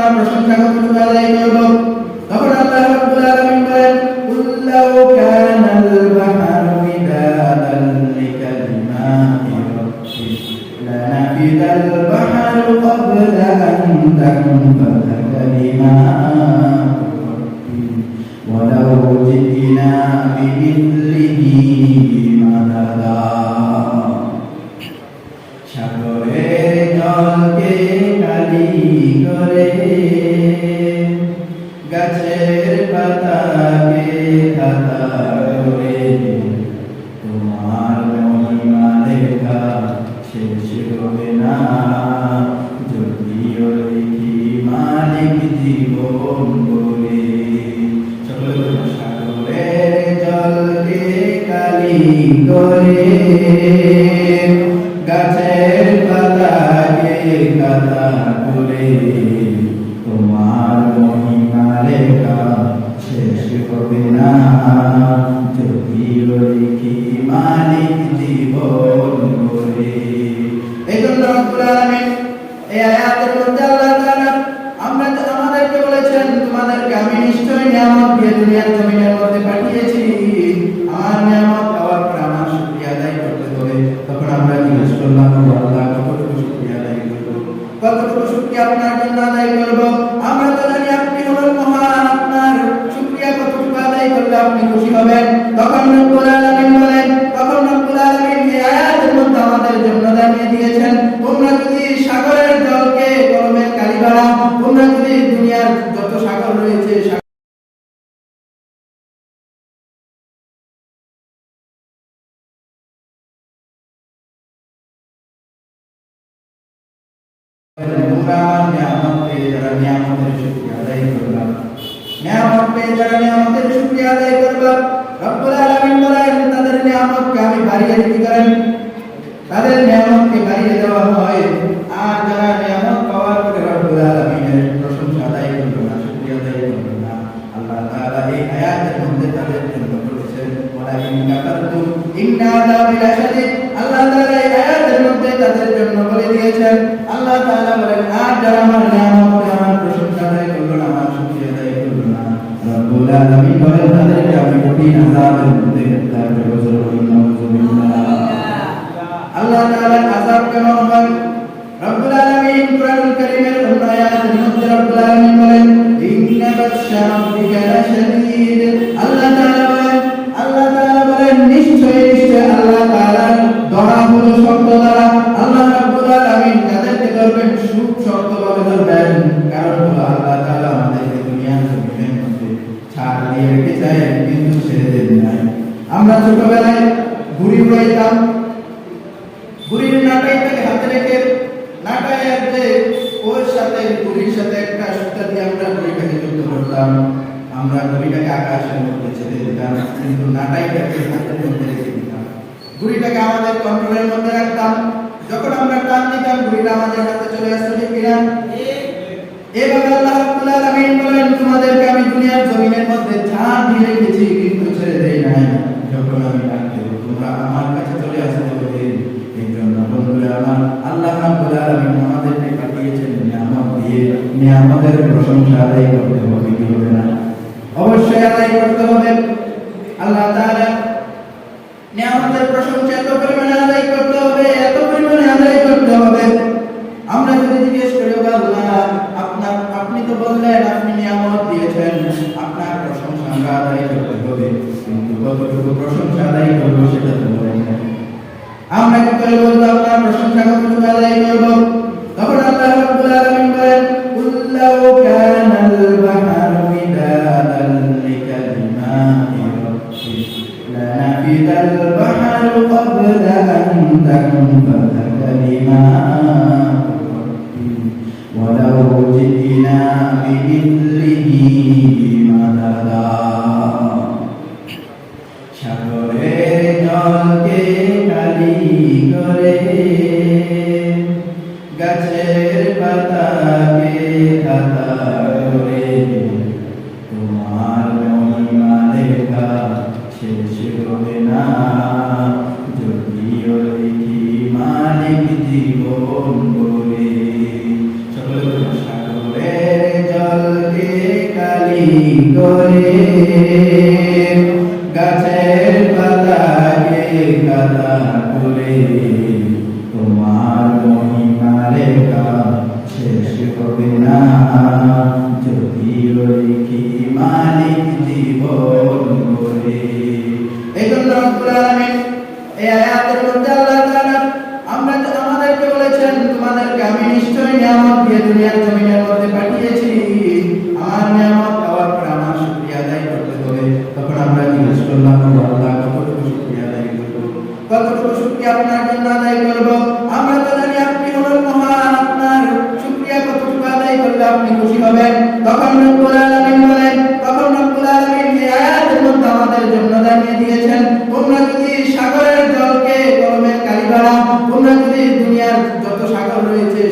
আপনার প্রশংসা কতটুকু আদায় করব। তখন আল্লাহ রাব্বুল আলামিন বলেন, কুল লাউ কানাল বাহরু মিদাদান লিকালিমাতি রাব্বি লানাফিদাল বাহরু ক্বাবলা আন তানফাযা কালিমাতু রাব্বি ওয়ালাউ জি'না বিমিথলিহি মাদাদা। সাগরের জলকে কালি করে, গাছের পাতাকে খাতা করে, তোমার মহিমা লেখা শেষ হবে না, যদিও লিখি মালিক জীবন বলে। সাগরের জলকে কালি করে, গাছের পাতাকে কাটা করে, তোমার মহিমা লেখা শেষ হবে না, যদিও লিখি মালিক জীবন বলে। এই জন্য রব্বুল আলামিন এই আয়াতের মধ্যে আল্লাহ তাআলা আমাদেরকে বলেছেন, তোমাদেরকে আমি নিশ্চয়ই নিয়ামত দিয়ে দুনিয়ার জমিনের মধ্যে পাঠিয়েছি। আমার নিয়ামত পাওয়ার পর আমার শুকরিয়া আদায় করতে হবে। তখন আমরা জিজ্ঞেস করলাম, আল্লাহ কতটুকু শুকরিয়া আদায় করব, কতটুকু শুকরিয়া আপনার জন্য আদায় করব? আমরা তো জানি আপনি হলেন মহান, আপনার শুকরিয়া কতটুকু আদায় করলে আপনি খুশি হবেন। তখন রব্বুল আলামিন বলেন, তখন রব্বুল আলামিন এই আয়াতের মধ্যে আমাদের জন্য জানিয়ে দিয়েছেন, তোমরা যদি সাগরের জলকে কলমের কালি বানাও, তোমরা যদি দুনিয়ার যত সাগর রয়েছে তোমরা আমার নিয়ামত পেয়ে যারা নিয়ামতের শুকরিয়া আদায় করবা, নিয়ামত পেয়ে যারা নিয়ামতের শুকরিয়া আদায় করবা, রব্বুল আলামিন বলেন তাদের নিয়ামতকে আমি বাড়িয়ে দিতে করেন, তাদের নিয়ামতকে বাড়িয়ে দেওয়া হয়। আর যারা নিয়ামত পাওয়ার পরে রব্বুল আলামিনের প্রশংসা আদায় করবে না, শুকরিয়া আদায় করবে না, আল্লাহ তাআলা এই আয়াতের মধ্যে তাদের জন্য বলেছেন, ওয়ালা ইন কাফারতুম ইন্না আযাবি লাশাদীদ। আল্লাহ তাআলা এই আয়াতের মধ্যে তাদের জন্য বলে দিয়েছেন, আল্লাহ তাআলা বলেন, আর যারা আমার নিয়ামত আমার প্রশংসা আদায় করলো না, আমার শুকরিয়া আদায় করলো না, রব্বুল আলামিন বলেন তাদেরকে আমি কঠিন আযাবের মধ্যে গ্রেফতার করব। আল্লাহ তাআলার আযাব কেমন হয়? রব্বুল আলামিন কুরআনুল কারীমের অন্য আয়াতের মধ্যে রব্বুল আলামিন বলেন, ইন্না বাতশা রাব্বিকা লাশাদীদ। আল্লাহ তাআলা বলেন নিশ্চয় আল্লাহ তাআলার ধরা হলো শক্ত ধরা। আল্লাহ রাব্বুল আলামিন যাদেরকে ধরবেন খুব শক্তভাবে ধরবেন, কারণ হলো আল্লাহ তাআলা আমাদেরকে দুনিয়ার জমিনের মধ্যে ছাড় দিয়ে রেখেছেন, কিন্তু ছেড়ে দেন নাই। আমরা ছোটবেলায় ঘুড়ি উড়াইতাম, ঘুড়ির নাটাইটাকে হাতে রেখে নাটাইয়ের যে ওর সাথে ঘুড়ির সাথে একটা সুতা দিয়ে আমরা ঘুড়িটাকে যুক্ত করতাম। আমরা ঘুড়িটাকে আকাশের মধ্যে ছেড়ে দিতাম, কিন্তু নাটাইটাকে হাতের মধ্যে রেখে দিতাম। ঘুড়িটাকে আমাদের কন্ট্রোলের মধ্যে রাখতাম। যখন আমরা টান দিতাম ঘুড়িটা আমাদের হাতে চলে আসতো, ঠিক কিনা? এভাবে আল্লাহ রাব্বুল আলামিন বলেন, তোমাদেরকে আমি দুনিয়ার জমিনের মধ্যে ছাড় দিয়ে রেখেছি, কিন্তু ছেড়ে দেই নাই। যখন আমি ডাক দেব তোমরা আমার কাছে চলে আসতে হবে। এই জন্য বন্ধুরা আমার, আল্লাহ রাব্বুল আলামিন আমাদেরকে পাঠিয়েছেন নিয়ামত দিয়ে, নিয়ামতের প্রশংসা আদায় করতে হবে, কি হবে না? অবশ্যই আদায় করতে হবে। আল্লাহ তাআলা নিয়ামতের প্রশংসা এত পরিমাণে আদায় করতে হবে, এত পরিমাণে আদায় করতে হবে। আমরা যদি জিজ্ঞেস করি, আল্লাহ আপনি তো বললেন আপনি নিয়ামত দিয়েছেন, আপনার প্রশংসা আমরা আদায় করতে হবে, কিন্তু কতটুকু প্রশংসা আদায় করবো সেটা তো বলেন না। আমরা কি করে বলবো আপনার প্রশংসা কতটুকু আদায় করবো? তখন আল্লাহ রাব্বুল আলামিন বলেন, কুল লাউ কানাল বাহরু মিদাদান লিকালিমাতি রাব্বি লানাফিদাল বাহরু ক্বাবলা আন তানফাযা কালিমাতু রাব্বি ওয়ালাউ জি'না বিমিথলিহি মাদাদা। সাগরের জলকে কালি করে, গাছের পাতাকে খাতা করে, তোমার মহিমা লেখা শেষ হবে না, যদিও লিখি মালিক জীবন বলে। সাগরের করে গাছের পাতাকে কাটা করে তোমার মহিমা লেখা শেষ হবে না যদি কি মালিক জীবন করে। এই জন্য রব্বুল আলামিন এই আয়াতের মধ্যে আল্লাহ তাআলা আমাদেরকে বলেছেন, তোমাদেরকে আমি নিশ্চয় নিয়ামত দিয়ে দুনিয়ার জমিনের মধ্যে পাঠিয়েছি, আমার নিয়ামত পাওয়ার পর আমার শুকরিয়া আদায় করতে হবে। তখন আমরা জিজ্ঞেস করলাম, আল্লাহ কতটুকু শুকরিয়া আদায় করব, কতটুকু শুকরিয়া আপনার জন্য আদায় করব? আমরা তো জানি আপনি হলেন মহান, আপনার শুকরিয়া কতটুকু আদায় করলে আপনি খুশি হবেন। তখন রব্বুল আলামিন বলেন, তখন রব্বুল আলামিন এই আয়াতের মধ্যে আমাদের জন্য জানিয়ে দিয়েছেন, তোমরা যদি সাগরের জলকে কলমের কালি বানাও, তোমরা যদি দুনিয়ার যত সাগর রয়েছে